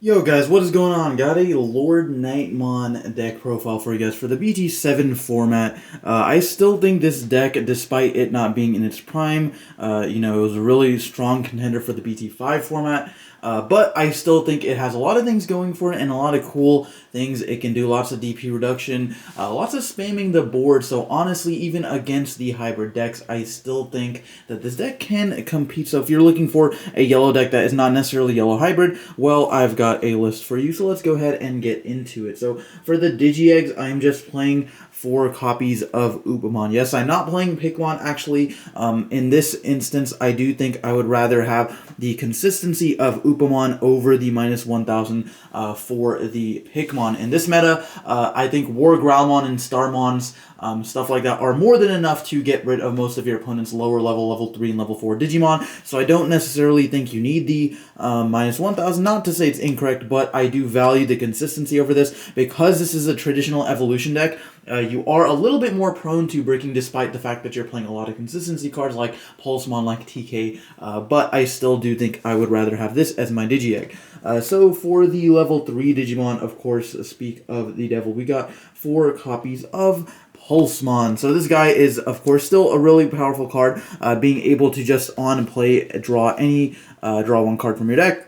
Yo guys, what is going on? Got a LordKnightmon deck profile for you guys for the BT7 format. I still think this deck, despite it not being in its prime, it was a really strong contender for the BT5 format. But I still think it has a lot of things going for it and a lot of cool things. It can do lots of DP reduction, lots of spamming the board. So honestly, even against the hybrid decks, I still think that this deck can compete. So if you're looking for a yellow deck that is not necessarily yellow hybrid, well, I've got a list for you. So let's go ahead and get into it. So for the Digi-Eggs, I'm just playing 4 copies of Upamon. Yes, I'm not playing Pikmon actually. In this instance, I do think I would rather have the consistency of Upamon over the -1000 for the Pikmon. In this meta, I think War Growlmon and Starmons, stuff like that, are more than enough to get rid of most of your opponent's lower level 3 and level 4 Digimon. So I don't necessarily think you need the -1000. Not to say it's incorrect, but I do value the consistency over this. Because this is a traditional evolution deck, you are a little bit more prone to breaking despite the fact that you're playing a lot of consistency cards like Pulsemon, like TK, but I still do think I would rather have this as my Digi-Egg. So for the level 3 Digimon, of course, speak of the devil, we got 4 copies of Pulsemon. So this guy is, of course, still a really powerful card, being able to just on play draw one card from your deck.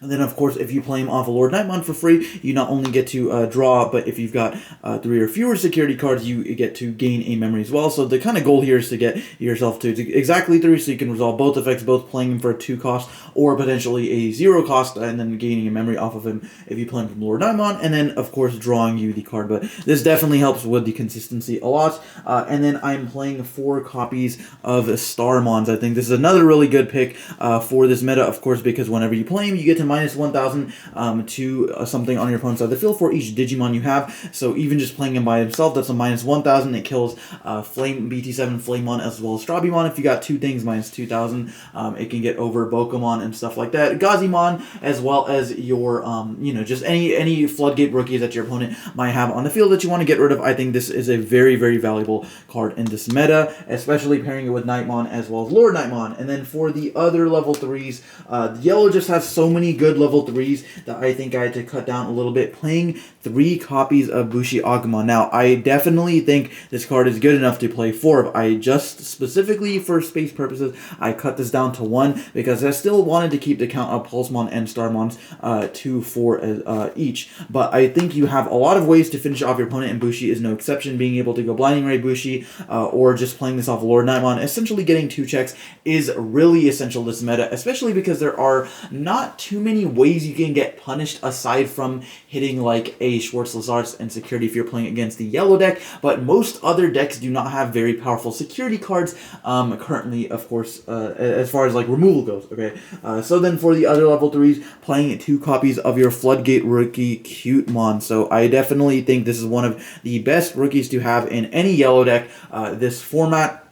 And then, of course, if you play him off a LordKnightmon for free, you not only get to draw, but if you've got 3 or fewer security cards, you get to gain a memory as well. So the kind of goal here is to get yourself to exactly 3, so you can resolve both effects, both playing him for a 2 cost or potentially a 0 cost, and then gaining a memory off of him if you play him from LordKnightmon, and then, of course, drawing you the card. But this definitely helps with the consistency a lot. And then I'm playing 4 copies of Starmons. I think this is another really good pick for this meta, of course, because whenever you play him, you get to -1000 to something on your opponent's side of the field for each Digimon you have. So even just playing him by himself, that's a -1000. It kills BT7 Flamemon as well as Strabimon. If you got 2 things, -2000. It can get over Bokomon and stuff like that. Gazimon, as well as your, just any Floodgate rookies that your opponent might have on the field that you want to get rid of. I think this is a very, very valuable card in this meta, especially pairing it with Knightmon as well as LordKnightmon. And then for the other level 3s, yellow just has so many good level 3s that I think I had to cut down a little bit, playing 3 copies of Bushi Agumon. Now, I definitely think this card is good enough to play 4 of. I just, specifically for space purposes, I cut this down to 1, because I still wanted to keep the count of Pulsemon and Starmons to 4 each. But I think you have a lot of ways to finish off your opponent, and Bushi is no exception. Being able to go Blinding Ray Bushi, or just playing this off LordKnightmon, essentially getting 2 checks is really essential this meta, especially because there are not too many ways you can get punished aside from hitting like a Schwartz-Lazarus and security if you're playing against the yellow deck, but most other decks do not have very powerful security cards currently, of course, as far as like removal goes, okay? So then for the other level 3s, playing 2 copies of your Floodgate rookie Cutemon. So I definitely think this is one of the best rookies to have in any yellow deck, this format.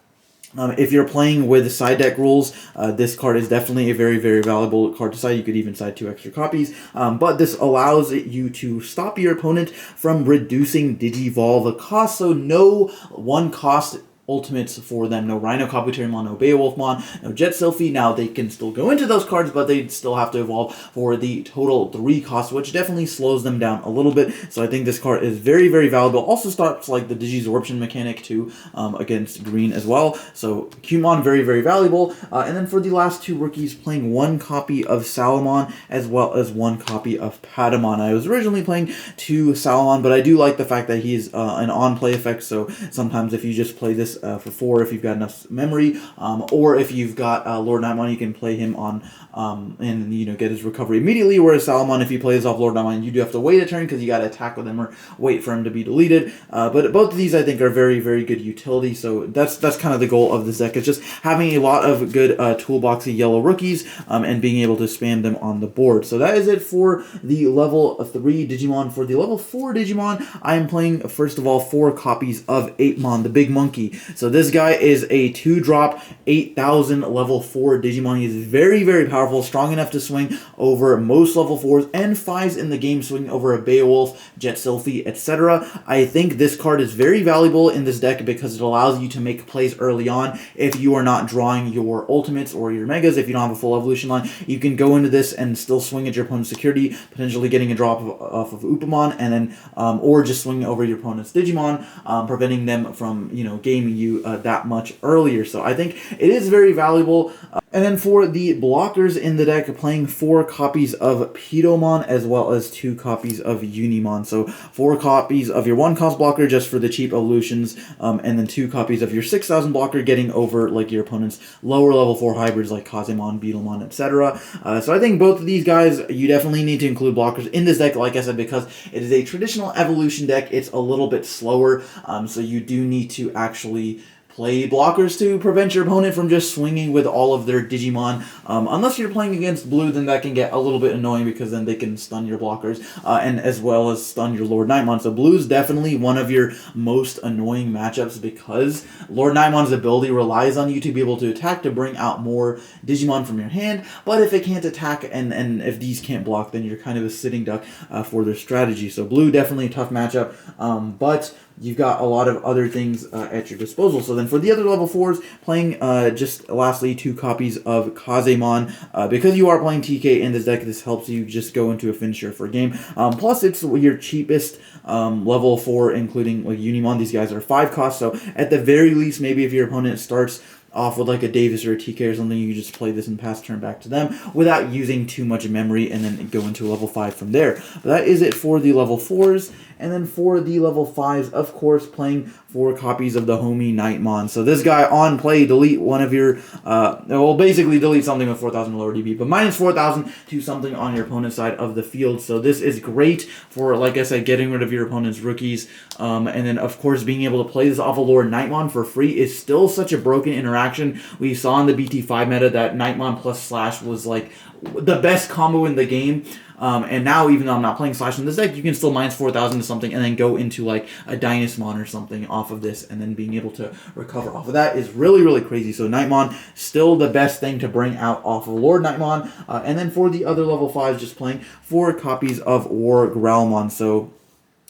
If you're playing with side deck rules, this card is definitely a very, very valuable card to side. You could even side 2 extra copies, but this allows you to stop your opponent from reducing Digivolve cost, so no 1 cost ultimates for them. No Rhino Kabuterimon, no Beowulfmon, no Jet Sylphie. Now they can still go into those cards, but they still have to evolve for the total 3 cost, which definitely slows them down a little bit. So I think this card is very, very valuable. Also stops like the Digisorption mechanic too, against green as well. So Cutemon, very, very valuable. And then for the last 2 rookies, playing 1 copy of Salamon as well as 1 copy of Patamon. I was originally playing 2 Salamon, but I do like the fact that he's an on-play effect. So sometimes if you just play this for 4, if you've got enough memory, or if you've got LordKnightmon, you can play him on and get his recovery immediately. Whereas Salamon, if you play this off LordKnightmon, you do have to wait a turn because you got to attack with him or wait for him to be deleted. But both of these I think are very, very good utility. So that's kind of the goal of this deck. It's just having a lot of good toolboxy yellow rookies and being able to spam them on the board. So that is it for the level 3 Digimon. For the level 4 Digimon, I am playing, first of all, 4 copies of Apemon, the big monkey. So this guy is a 2-drop, 8,000 level 4 Digimon. He is very, very powerful, strong enough to swing over most level 4s and 5s in the game, swinging over a Beowulf, Jet Sylphie, etc. I think this card is very valuable in this deck because it allows you to make plays early on if you are not drawing your ultimates or your megas. If you don't have a full evolution line, you can go into this and still swing at your opponent's security, potentially getting a drop off of Upamon, and then or just swinging over your opponent's Digimon, preventing them from gaming you that much earlier. So I think it is very valuable. And then for the blockers in the deck, playing 4 copies of Pidomon as well as 2 copies of Unimon. So 4 copies of your 1-cost blocker just for the cheap evolutions, and then 2 copies of your 6,000 blocker, getting over like your opponent's lower level 4 hybrids like Kazemon, Beetlemon, etc. So I think both of these guys, you definitely need to include blockers in this deck, like I said, because it is a traditional evolution deck. It's a little bit slower, so you do need to actually play blockers to prevent your opponent from just swinging with all of their Digimon. Unless you're playing against blue, then that can get a little bit annoying because then they can stun your blockers, and as well as stun your LordKnightmon. So blue is definitely one of your most annoying matchups because LordKnightmon's ability relies on you to be able to attack to bring out more Digimon from your hand, but if it can't attack and if these can't block, then you're kind of a sitting duck for their strategy. So blue, definitely a tough matchup, but you've got a lot of other things at your disposal. So then for the other level 4s, playing just lastly 2 copies of Kazemon. Because you are playing TK in this deck, this helps you just go into a finisher for a game. Plus, it's your cheapest level 4, including like Unimon. These guys are 5 cost, so at the very least, maybe if your opponent starts off with like a Davis or a TK or something, you just play this and pass turn back to them without using too much memory, and then go into a level 5 from there. But that is it for the level 4s. And then for the level 5s, of course, playing 4 copies of the homie Knightmon. So this guy on play, delete one of your, basically delete something with 4,000 lower DB, but minus 4,000 to something on your opponent's side of the field. So this is great for, like I said, getting rid of your opponent's rookies. And then, of course, being able to play this off of LordKnightmon for free is still such a broken interaction. We saw in the BT5 meta that Knightmon plus Slash was like the best combo in the game. And now, even though I'm not playing Slash in this deck, you can still minus 4,000 to something and then go into like a Dynasmon or something off of this, and then being able to recover off of that is really, really crazy. So Knightmon, still the best thing to bring out off of LordKnightmon. And then for the other level 5s, just playing 4 copies of War Growlmon. So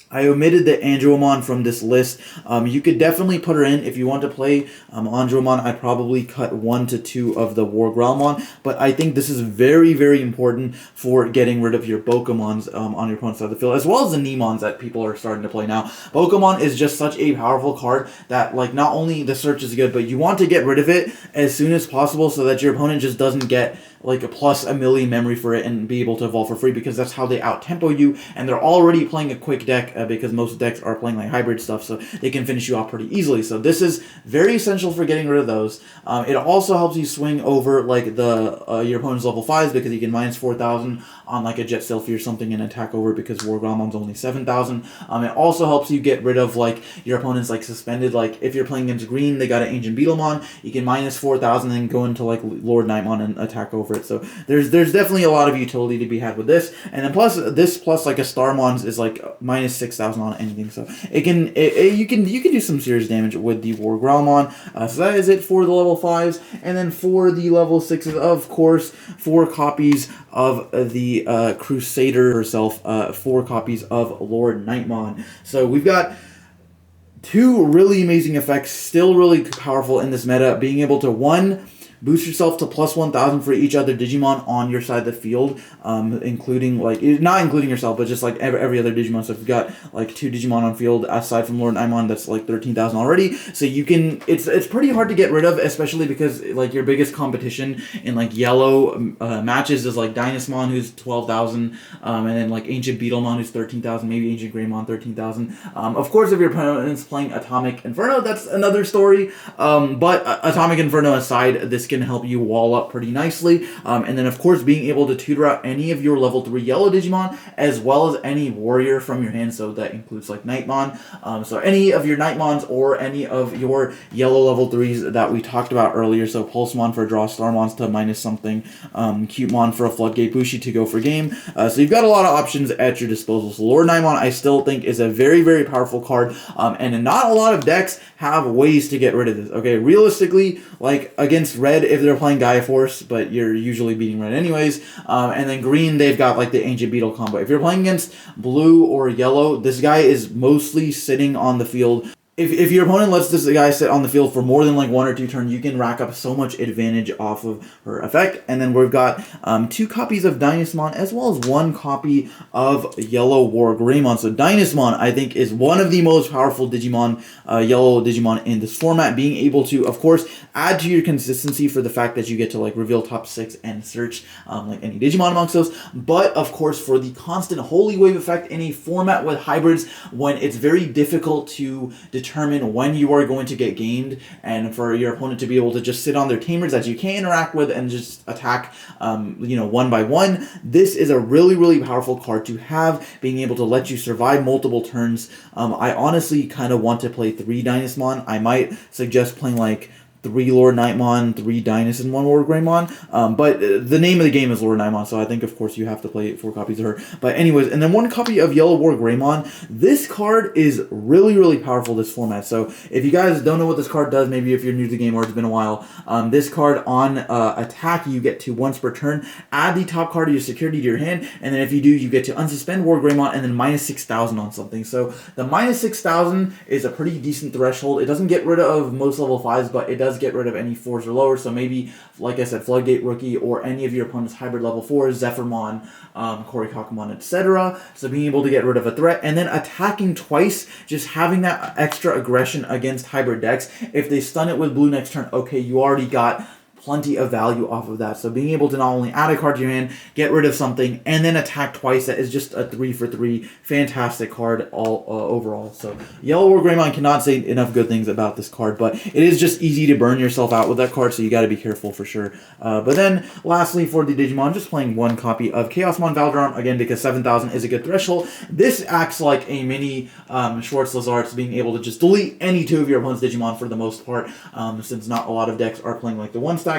I omitted the Andromon from this list. You could definitely put her in if you want to play Andromon. I'd probably cut 1 to 2 of the War Growlmon, but I think this is very, very important for getting rid of your Bokomons on your opponent's side of the field, as well as the Nemons that people are starting to play now. Bokomon is just such a powerful card that, like, not only the search is good, but you want to get rid of it as soon as possible so that your opponent just doesn't get like a plus a million memory for it and be able to evolve for free, because that's how they out-tempo you, and they're already playing a quick deck because most decks are playing like hybrid stuff, so they can finish you off pretty easily. So this is very essential for getting rid of those. It also helps you swing over like the your opponent's level 5s, because you can minus 4,000 on like a Jet Sylphie or something and attack over because War Growlmon's only 7,000. It also helps you get rid of like your opponent's like suspended, like if you're playing against green, they got an Ancient Beetlemon, you can minus 4,000 and go into like LordKnightmon and attack over it. So there's definitely a lot of utility to be had with this, and then plus like a Starmons is like minus 6,000 on anything, so you can do some serious damage with the War Growlmon. So that is it for the level 5s, and then for the level 6s, of course, 4 copies of the Crusader herself, 4 copies of LordKnightmon. So we've got 2 really amazing effects, still really powerful in this meta, being able to, 1, boost yourself to plus 1,000 for each other Digimon on your side of the field, including, like, not including yourself, but just, like, every other Digimon. So if you've got, like, 2 Digimon on field, aside from LordKnightmon, that's, like, 13,000 already. So you can, it's pretty hard to get rid of, especially because, like, your biggest competition in, like, yellow matches is, like, Dynasmon, who's 12,000, and then, like, Ancient Beetlemon, who's 13,000, maybe Ancient Greymon, 13,000. Of course, if your opponent's playing Atomic Inferno, that's another story, but Atomic Inferno aside, this this can help you wall up pretty nicely. And then, of course, being able to tutor out any of your level 3 yellow Digimon, as well as any warrior from your hand. So that includes like Knightmon. So any of your Knightmons or any of your yellow level 3s that we talked about earlier. So Pulsemon for draw, Starmons to minus something, Cutemon for a Floodgate, Bushi to go for game. So you've got a lot of options at your disposal. So LordKnightmon, I still think, is a very, very powerful card. And not a lot of decks have ways to get rid of this. Okay, realistically, like against red, if they're playing Gaia Force, but you're usually beating red anyways. And then green, they've got like the Ancient Beetle combo. If you're playing against blue or yellow, this guy is mostly sitting on the field. If your opponent lets this guy sit on the field for more than like 1 or 2 turns, you can rack up so much advantage off of her effect. And then we've got 2 copies of Dynasmon as well as 1 copy of Yellow Wargreymon. So Dynasmon, I think, is one of the most powerful Digimon, yellow Digimon in this format. Being able to, of course, add to your consistency for the fact that you get to like reveal top 6 and search like any Digimon amongst those. But of course, for the constant Holy Wave effect in a format with hybrids, when it's very difficult to determine when you are going to get gamed, and for your opponent to be able to just sit on their tamers that you can interact with and just attack, one by one. This is a really, really powerful card to have, being able to let you survive multiple turns. I honestly kind of want to play 3 Dynasmon. I might suggest playing like 3 LordKnightmon, 3 Dynas, and 1 Wargreymon. But the name of the game is LordKnightmon, so I think, of course, you have to play 4 copies of her. But anyways, and then 1 copy of Yellow Wargreymon. This card is really, really powerful, this format. So if you guys don't know what this card does, maybe if you're new to the game or it's been a while, this card on attack, you get to once per turn, add the top card of your security to your hand, and then if you do, you get to unsuspend Wargreymon and then minus 6,000 on something. So the minus 6,000 is a pretty decent threshold. It doesn't get rid of most level 5s, but it does get rid of any 4s or lower. So maybe, like I said, Floodgate Rookie or any of your opponent's hybrid level 4s, Zephyrmon, Korikakumon, etc. So being able to get rid of a threat, and then attacking twice, just having that extra aggression against hybrid decks. If they stun it with blue next turn, okay, you already got plenty of value off of that. So being able to not only add a card to your hand, get rid of something, and then attack twice, that is just a 3 for 3 fantastic card all overall. So Yellow Wargreymon cannot say enough good things about this card, but it is just easy to burn yourself out with that card, so you got to be careful for sure. But then lastly, for the Digimon, just playing 1 copy of Chaosmon Valdrarm, again, because 7,000 is a good threshold. This acts like a mini Schwartz Lazart's, being able to just delete any 2 of your opponent's Digimon for the most part, since not a lot of decks are playing like the 1-stack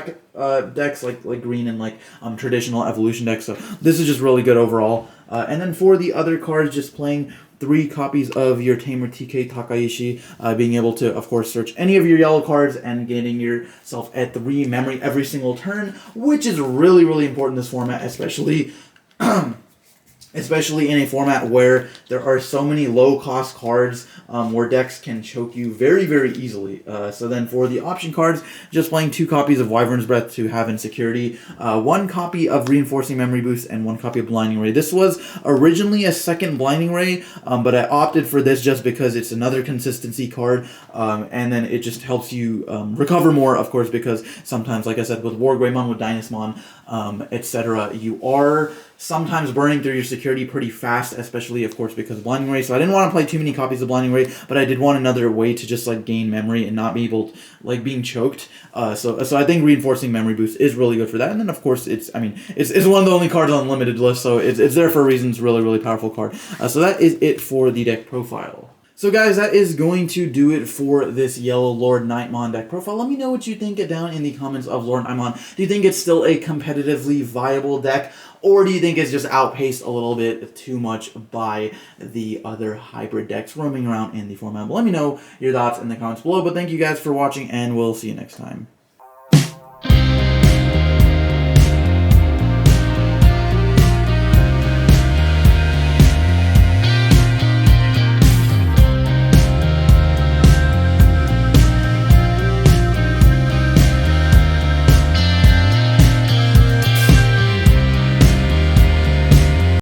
decks like green and like traditional evolution decks. So this is just really good overall. And then for the other cards, just playing 3 copies of your Tamer TK Takaishi, being able to, of course, search any of your yellow cards and getting yourself at 3 memory every single turn, which is really, really important in this format, especially in a format where there are so many low-cost cards where decks can choke you very, very easily. So then for the option cards, just playing 2 copies of Wyvern's Breath to have in security, 1 copy of Reinforcing Memory Boost, and 1 copy of Blinding Ray. This was originally a second Blinding Ray, but I opted for this just because it's another consistency card, and then it just helps you recover more, of course, because sometimes, like I said, with Wargreymon, with Dynasmon, etc., you are sometimes burning through your security pretty fast, especially, of course, because of Blinding Ray. So I didn't want to play too many copies of Blinding Ray, but I did want another way to just like gain memory and not be able to, like, being choked. So I think Reinforcing Memory Boost is really good for that. And then, of course, it's one of the only cards on the limited list, so it's there for a reason. It's a really, really powerful card. So that is it for the deck profile. So guys, that is going to do it for this Yellow LordKnightmon deck profile. Let me know what you think down in the comments of LordKnightmon. Do you think it's still a competitively viable deck, or do you think it's just outpaced a little bit too much by the other hybrid decks roaming around in the format? But let me know your thoughts in the comments below. But thank you guys for watching, and we'll see you next time.